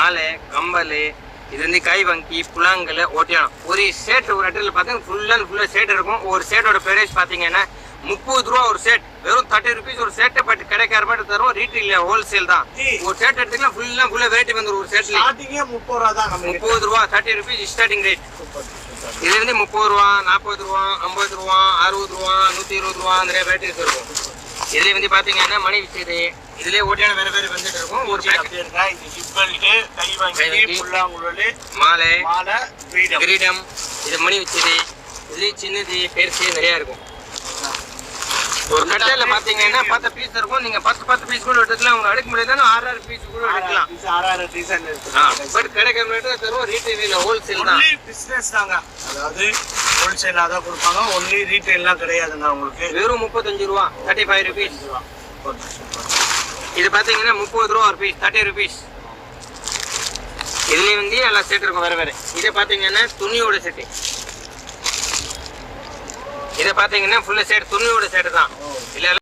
மாலை, கம்பல், இது வந்து கை வங்கி, புலாங்கல், ஒட்டியானம். ஒரு ஷர்ட் ஒரு இடத்துல பார்த்தீங்கன்னா ஃபுல்லாக ஷர்ட் இருக்கும். ஒரு ஷர்ட்டோட பிரைஸ் பார்த்தீங்கன்னா 30 ரூபா ஒரு ஷர்ட். வெறும் 30 rupees ஒரு ஷர்ட். பட் கடைக்கார மட்டும் தரும். ரீட்டைல் ஹோல்சேல் தான். ஒரு ஷர்ட் எடுத்தீங்கன்னா ஃபுல்லாக வெரைட்டி வந்துடும். ஒரு ஷர்ட்ல 30 ரூபா 30 rupees ஸ்டார்டிங் ரேட். இது வந்து 30 ரூபா, 40 ரூபா, 50 ரூபா, 60 ரூபா, 120 ரூபா நிறைய வெரைட்டிஸ் இருக்கும். இதுல வந்து பாத்தீங்கன்னா மணி விச்சது. இதுலயே ஓட்டியான வேற வேற வந்துட்டு இருக்கும். ஒரு மாலை, கிரீடம், இது மணி விச்சது. இதுலயே சின்னது பெருசு நிறைய இருக்கும். ஒரு கட்டையில பாத்தீங்கன்னா 10 பீஸ் இருக்கும். நீங்க 10 பீஸ் கூட எடுக்கலாம். உங்க அடுக்க முடியாது 6 பீஸ் கூட எடுக்கலாம். பட் கடைக்கார தரும். ரீட்டைல் ஹோல்சேல் தான். பிசினஸ் தாங்க. அதாவது ஹோல்சேலா தான் கொடுப்பாங்க. ஒன்லி ரீட்டைல்லாம் கிடையாதுங்க. உங்களுக்கு வெறும் 35 ரூபா 35 rupees. இது பாத்தீங்கன்னா 30 ரூபா ஒரு பீஸ் 30 rupees. இதுல வந்து எல்லாம் செட் இருக்கும் வேற வேற. இதை பாத்தீங்கன்னா துணியோட செட்டு. இதை பாத்தீங்கன்னா ஃபுல்லா செட் துணியோட செட்டு தான். இல்ல